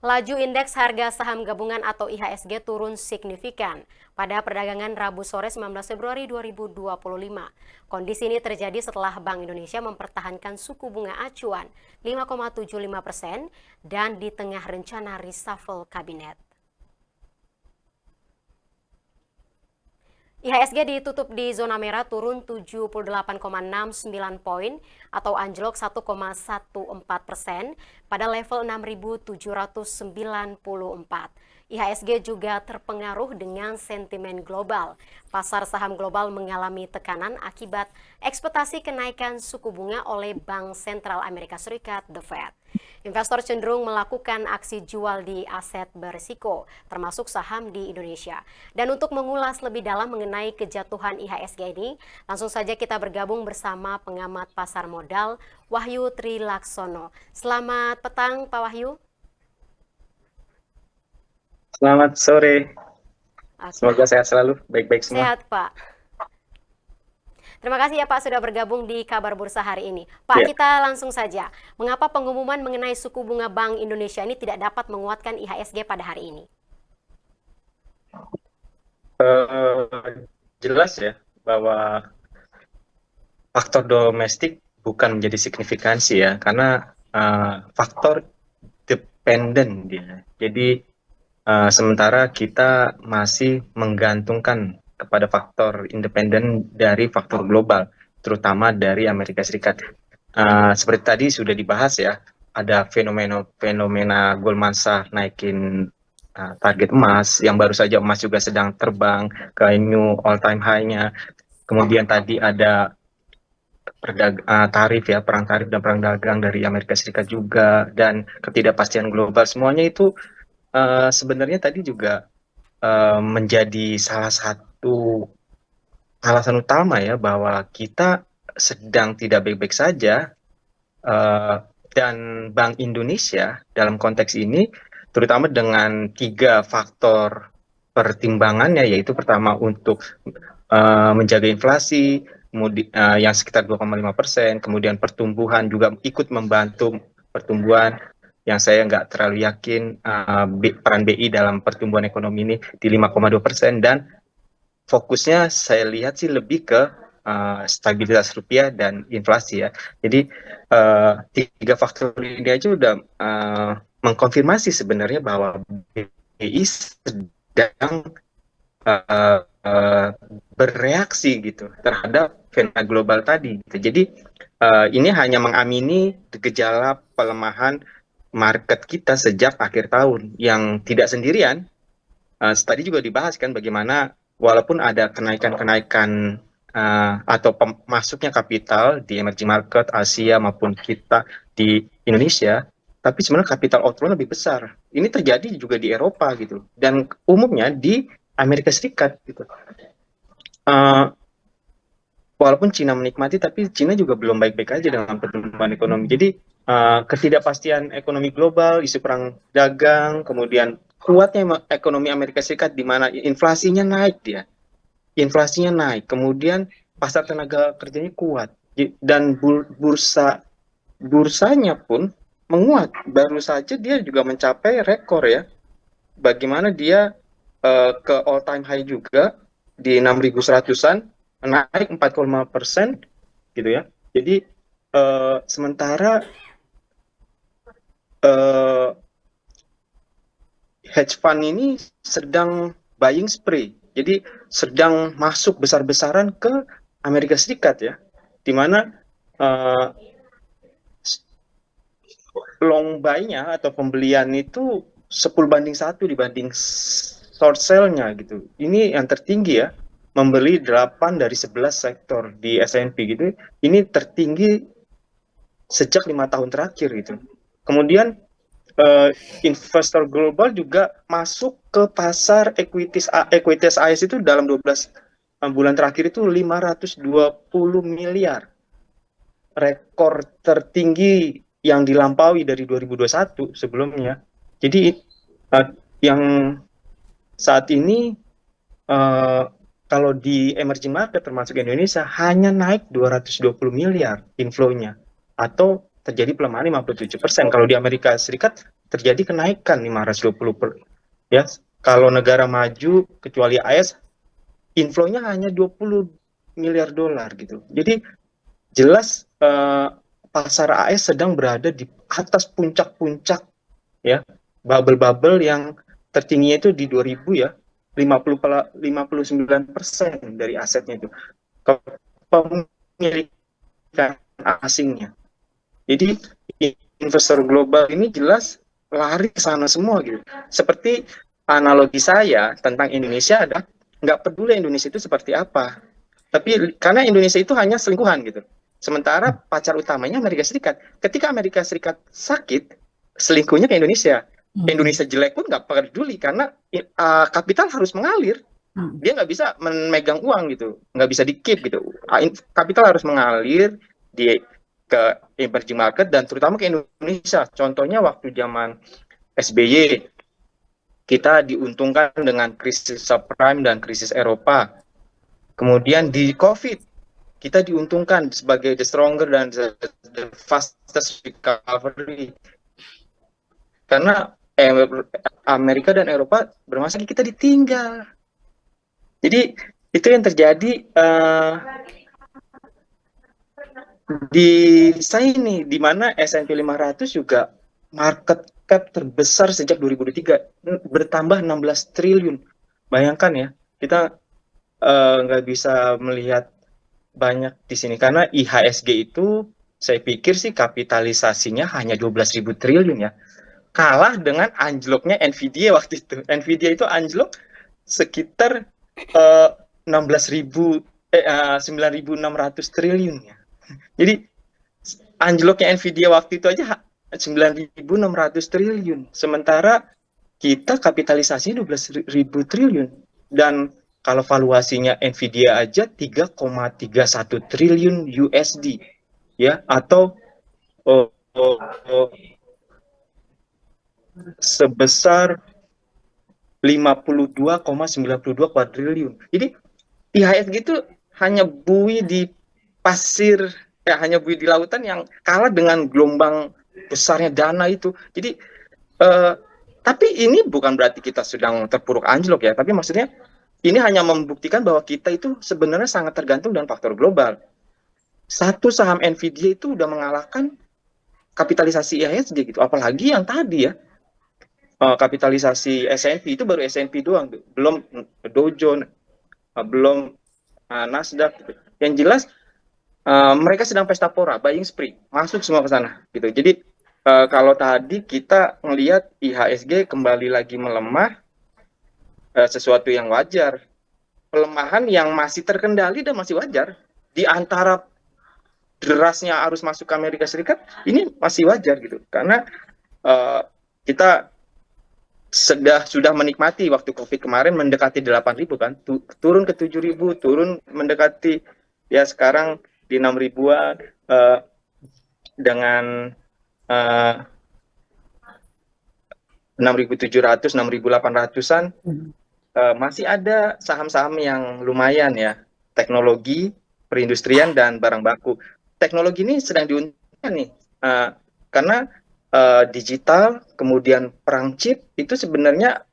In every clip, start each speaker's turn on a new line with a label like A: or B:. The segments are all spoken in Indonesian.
A: Laju indeks harga saham gabungan atau IHSG turun signifikan pada perdagangan Rabu sore 19 Februari 2025. Kondisi ini terjadi setelah Bank Indonesia mempertahankan suku bunga acuan 5,75% dan di tengah rencana reshuffle kabinet. IHSG ditutup di zona merah turun 78,69 poin atau anjlok 1,14% pada level 6.794. IHSG juga terpengaruh dengan sentimen global. Pasar saham global mengalami tekanan akibat ekspektasi kenaikan suku bunga oleh Bank Sentral Amerika Serikat, The Fed. Investor cenderung melakukan aksi jual di aset berisiko, termasuk saham di Indonesia. Dan untuk mengulas lebih dalam mengenai kejatuhan IHSG ini, langsung saja kita bergabung bersama pengamat pasar modal, Wahyu Trilaksono. Selamat petang, Pak Wahyu.
B: Selamat sore. Semoga sehat selalu, baik-baik semua.
A: Sehat, Pak. Terima kasih ya Pak sudah bergabung di Kabar Bursa hari ini. Pak, kita langsung saja. Mengapa pengumuman mengenai suku bunga Bank Indonesia ini tidak dapat menguatkan IHSG pada hari ini?
B: Jelas ya bahwa faktor domestik bukan menjadi signifikansi ya, karena faktor dependen dia. Jadi sementara kita masih menggantungkan kepada faktor independen dari faktor global, terutama dari Amerika Serikat. Seperti tadi sudah dibahas ya, ada fenomena Goldman Sachs naikin target emas, yang baru saja emas juga sedang terbang ke new all time high-nya. Kemudian tadi ada tarif ya, perang tarif dan perang dagang dari Amerika Serikat juga, dan ketidakpastian global. Semuanya itu sebenarnya tadi juga menjadi salah satu alasan utama ya bahwa kita sedang tidak baik-baik saja, dan Bank Indonesia dalam konteks ini terutama dengan 3 faktor pertimbangannya, yaitu pertama untuk menjaga inflasi yang sekitar 2,5%, kemudian pertumbuhan juga ikut membantu pertumbuhan yang saya nggak terlalu yakin peran BI dalam pertumbuhan ekonomi ini di 5,2%, dan fokusnya saya lihat sih lebih ke stabilitas rupiah dan inflasi ya. Jadi 3 faktor ini aja udah mengkonfirmasi sebenarnya bahwa BI sedang bereaksi gitu terhadap fenomena global tadi. Jadi ini hanya mengamini gejala pelemahan market kita sejak akhir tahun yang tidak sendirian. Tadi juga dibahas kan bagaimana walaupun ada kenaikan-kenaikan atau masuknya kapital di emerging market Asia maupun kita di Indonesia, tapi sebenarnya kapital outflow lebih besar. Ini terjadi juga di Eropa gitu, dan umumnya di Amerika Serikat gitu. Walaupun Cina menikmati, tapi Cina juga belum baik-baik aja dengan pertumbuhan ekonomi. Jadi ketidakpastian ekonomi global, isu perang dagang, kemudian kuatnya ekonomi Amerika Serikat di mana inflasinya naik, kemudian pasar tenaga kerjanya kuat, dan bursanya pun menguat. Baru saja dia juga mencapai rekor ya, bagaimana dia ke all time high juga di 6.100-an, naik 4,5% gitu ya. Jadi sementara hedge fund ini sedang buying spree, jadi sedang masuk besar-besaran ke Amerika Serikat ya, di mana long buy-nya atau pembelian itu 10:1 dibanding short sell-nya gitu. Ini yang tertinggi ya, membeli 8 dari 11 sektor di S&P gitu. Ini tertinggi sejak 5 tahun terakhir gitu. Kemudian investor global juga masuk ke pasar equities AS itu dalam 12 bulan terakhir itu 520 miliar. Rekor tertinggi yang dilampaui dari 2021 sebelumnya. Jadi yang saat ini kalau di emerging market termasuk Indonesia hanya naik 220 miliar inflow-nya, atau terjadi pelemahan 57%. Kalau di Amerika Serikat terjadi kenaikan 520 ya. Kalau negara maju kecuali AS, inflow-nya hanya 20 miliar dolar gitu. Jadi jelas pasar AS sedang berada di atas puncak-puncak ya, bubble-bubble yang tertingginya itu di 2000 ya, 59% dari asetnya itu kepemilikan asingnya. Jadi investor global ini jelas lari ke sana semua gitu. Seperti analogi saya tentang Indonesia ada, nggak peduli Indonesia itu seperti apa, tapi karena Indonesia itu hanya selingkuhan gitu. Sementara pacar utamanya Amerika Serikat. Ketika Amerika Serikat sakit, selingkuhnya ke Indonesia.
C: Hmm.
B: Indonesia jelek pun nggak peduli karena kapital harus mengalir.
C: Hmm.
B: Dia nggak bisa memegang uang gitu, nggak bisa di keep gitu. Kapital harus mengalir di ke emerging market dan terutama ke Indonesia. Contohnya waktu zaman SBY kita diuntungkan dengan krisis subprime dan krisis Eropa. Kemudian di COVID kita diuntungkan sebagai the stronger dan the fastest recovery karena Amerika dan Eropa bermasalah, kita ditinggal. Jadi itu yang terjadi di sini, di mana S&P 500 juga market cap terbesar sejak 2023, bertambah 16 triliun. Bayangkan ya, kita nggak bisa melihat banyak di sini karena IHSG itu saya pikir sih kapitalisasinya hanya 12.000 triliun ya. Kalah dengan anjloknya Nvidia waktu itu. Nvidia itu anjlok sekitar 9.600 triliun ya. Jadi anjloknya Nvidia waktu itu aja 9.600 triliun. Sementara kita kapitalisasinya 12.000 triliun. Dan kalau valuasinya Nvidia aja 3,31 triliun USD ya, atau sebesar 52,92 kuadriliun. Jadi IHSG itu hanya buih di pasir, ya hanya buih di lautan yang kalah dengan gelombang besarnya dana itu. Jadi tapi ini bukan berarti kita sedang terpuruk anjlok ya, tapi maksudnya ini hanya membuktikan bahwa kita itu sebenarnya sangat tergantung dengan faktor global. Satu saham Nvidia itu udah mengalahkan kapitalisasi IHSG gitu, apalagi yang tadi ya, kapitalisasi S&P itu baru S&P doang, belum Dow Jones, belum Nasdaq gitu. Yang jelas mereka sedang pesta pora, buying spree, masuk semua ke sana gitu. Jadi kalau tadi kita melihat IHSG kembali lagi melemah, sesuatu yang wajar. Pelemahan yang masih terkendali dan masih wajar. Di antara derasnya arus masuk ke Amerika Serikat, ini masih wajar gitu. Karena kita sudah menikmati waktu COVID kemarin mendekati 8.000 kan, turun ke 7.000, turun mendekati ya sekarang di 6.000-an, dengan 6.700, 6.800-an. Masih ada saham-saham yang lumayan ya, teknologi, perindustrian, dan barang baku. Teknologi ini sedang diuntungkan nih, karena digital, kemudian perang chip, itu sebenarnya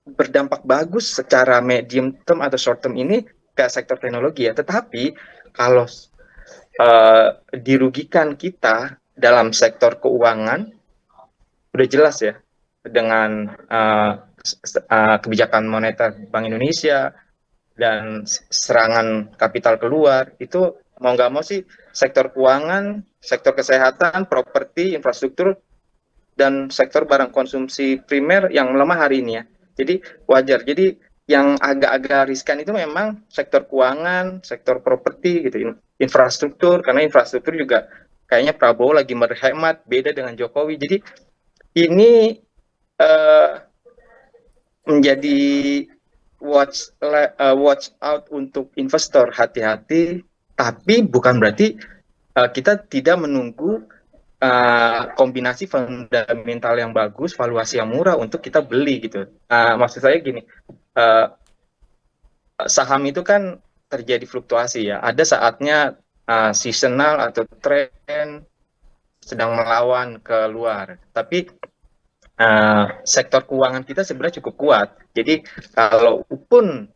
B: berdampak bagus secara medium term atau short term ini ke sektor teknologi ya. Tetapi kalau dirugikan kita dalam sektor keuangan, udah jelas ya, dengan kebijakan moneter Bank Indonesia dan serangan kapital keluar, itu mau nggak mau sih sektor keuangan, sektor kesehatan, properti, infrastruktur, dan sektor barang konsumsi primer yang melemah hari ini ya. Jadi wajar. Jadi yang agak-agak riskan itu memang sektor keuangan, sektor properti gitu, infrastruktur, karena infrastruktur juga kayaknya Prabowo lagi berhemat, beda dengan Jokowi. Jadi ini menjadi watch out untuk investor, hati-hati, tapi bukan berarti kita tidak menunggu kombinasi fundamental yang bagus, valuasi yang murah untuk kita beli gitu. Maksud saya gini, saham itu kan terjadi fluktuasi ya, ada saatnya seasonal atau tren sedang melawan keluar, tapi sektor keuangan kita sebenarnya cukup kuat. Jadi kalaupun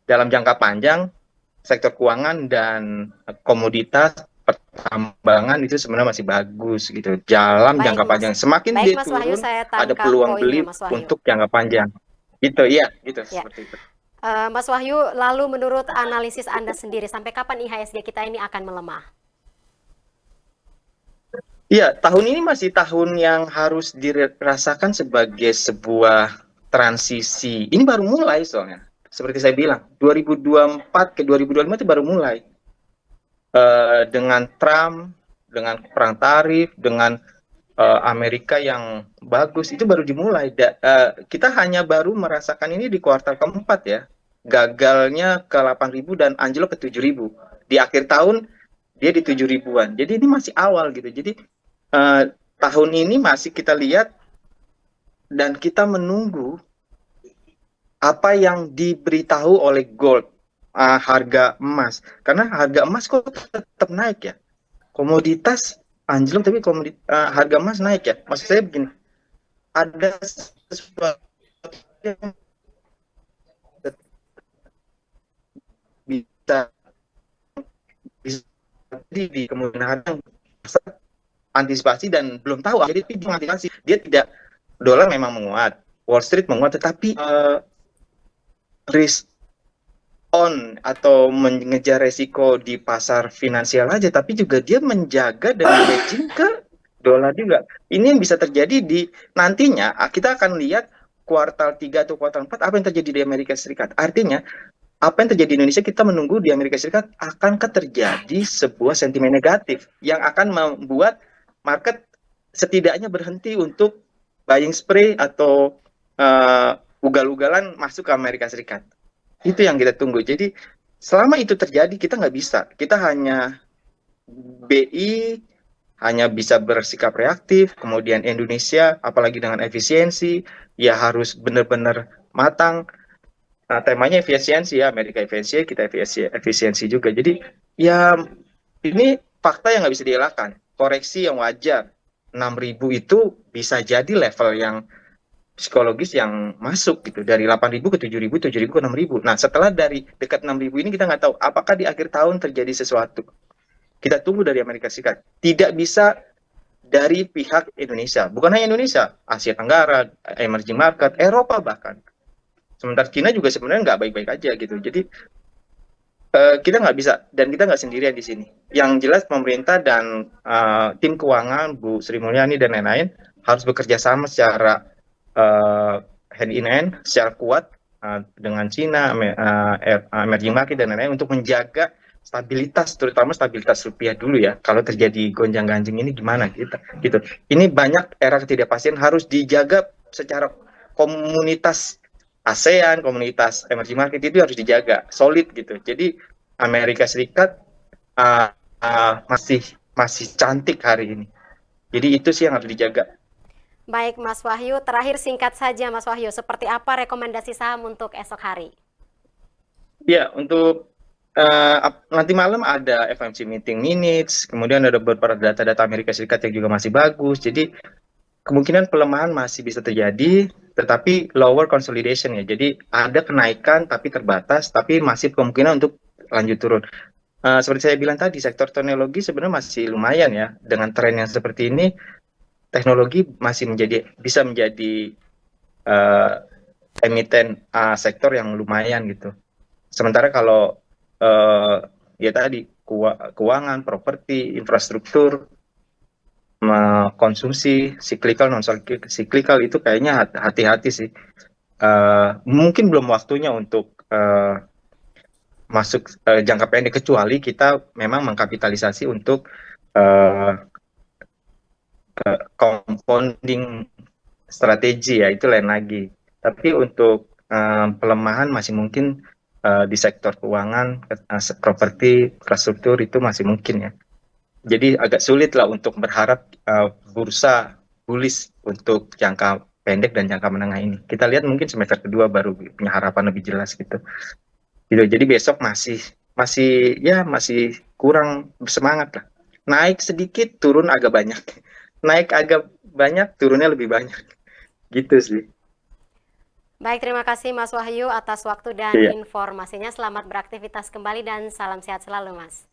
B: dalam jangka panjang sektor keuangan dan komoditas pertambangan itu sebenarnya masih bagus gitu. Dalam
A: Baik
B: jangka
A: Mas,
B: panjang, semakin
A: baik
B: dia
A: Mas Wahyu,
B: turun,
A: saya
B: ada
A: tangkap
B: peluang
A: poinnya
B: beli
A: Mas Wahyu.
B: untuk jangka panjang. Gitu, iya, gitu
A: Ya,
B: seperti itu.
A: Mas Wahyu, lalu menurut analisis Anda sendiri, sampai kapan IHSG kita ini akan melemah?
B: Iya, tahun ini masih tahun yang harus dirasakan sebagai sebuah transisi. Ini baru mulai soalnya. Seperti saya bilang, 2024 ke 2025 itu baru mulai. Dengan Trump, dengan perang tarif, dengan Amerika yang bagus, itu baru dimulai. Kita hanya baru merasakan ini di kuartal keempat ya. Gagalnya ke 8.000 dan anjlok ke 7.000. Di akhir tahun dia di 7.000-an. Jadi ini masih awal gitu. Jadi tahun ini masih kita lihat dan kita menunggu apa yang diberitahu oleh gold, harga emas. Karena harga emas kok tetap naik ya. Komoditas anjlok tapi harga emas naik ya. Maksud saya begini, ada sesuatu yang bisa bisa di kemudian hari yang antisipasi dan belum tahu, jadi dia mengantisipasi, dia tidak, dolar memang menguat, Wall Street menguat, tetapi risk on atau mengejar resiko di pasar finansial aja, tapi juga dia menjaga dan hedging ke dolar juga. Ini yang bisa terjadi di nantinya. Kita akan lihat kuartal 3 atau kuartal 4 apa yang terjadi di Amerika Serikat. Artinya apa yang terjadi di Indonesia, kita menunggu di Amerika Serikat akankah terjadi sebuah sentimen negatif yang akan membuat market setidaknya berhenti untuk buying spree atau ugal-ugalan masuk ke Amerika Serikat. Itu yang kita tunggu. Jadi selama itu terjadi kita nggak bisa. Kita hanya BI hanya bisa bersikap reaktif, kemudian Indonesia apalagi dengan efisiensi ya harus benar-benar matang. Nah, temanya efisiensi ya, Amerika efisiensi, kita efisiensi juga. Jadi ya ini fakta yang nggak bisa dielakkan. Koreksi yang wajar, 6.000 itu bisa jadi level yang psikologis yang masuk gitu, dari 8.000 ke 7.000, 7.000 ke 6.000. Nah, setelah dari dekat 6.000 ini kita nggak tahu apakah di akhir tahun terjadi sesuatu. Kita tunggu dari Amerika Serikat. Tidak bisa dari pihak Indonesia. Bukan hanya Indonesia, Asia Tenggara, emerging market, Eropa bahkan. Sementara China juga sebenarnya nggak baik-baik aja gitu. Jadi kita nggak bisa, dan kita nggak sendirian di sini. Yang jelas pemerintah dan tim keuangan, Bu Sri Mulyani dan lain-lain harus bekerja sama secara hand in hand, secara kuat dengan China, emerging market dan lain-lain untuk menjaga stabilitas, terutama stabilitas rupiah dulu ya. Kalau terjadi gonjang-ganjing ini gimana kita gitu. Ini banyak era ketidakpastian, harus dijaga secara komunitas ASEAN, komunitas emerging market itu harus dijaga solid gitu. Jadi Amerika Serikat masih cantik hari ini. Jadi itu sih yang harus dijaga.
A: Baik Mas Wahyu, terakhir singkat saja Mas Wahyu, seperti apa rekomendasi saham untuk esok hari?
B: Ya, untuk nanti malam ada FOMC meeting minutes, kemudian ada beberapa data-data Amerika Serikat yang juga masih bagus. Jadi kemungkinan pelemahan masih bisa terjadi, tetapi lower consolidation ya. Jadi ada kenaikan tapi terbatas, tapi masih kemungkinan untuk lanjut turun. Seperti saya bilang tadi, sektor teknologi sebenarnya masih lumayan ya. Dengan tren yang seperti ini, teknologi masih bisa menjadi emiten sektor yang lumayan gitu. Sementara kalau ya tadi keuangan, properti, infrastruktur, konsumsi, cyclical, non cyclical itu kayaknya hati-hati sih. Mungkin belum waktunya untuk masuk jangka pendek, kecuali kita memang mengkapitalisasi untuk compounding strategi ya, itu lain lagi. Tapi untuk pelemahan masih mungkin di sektor keuangan, properti, infrastruktur itu masih mungkin ya. Jadi agak sulit lah untuk berharap bursa bullish untuk jangka pendek dan jangka menengah ini. Kita lihat mungkin semester kedua baru punya harapan lebih jelas gitu. Jadi besok masih kurang bersemangat lah. Naik sedikit, turun agak banyak. Naik agak banyak, turunnya lebih banyak. Gitu sih.
A: Baik, terima kasih Mas Wahyu atas waktu dan
B: Iya.
A: informasinya. Selamat beraktivitas kembali dan salam sehat selalu, Mas.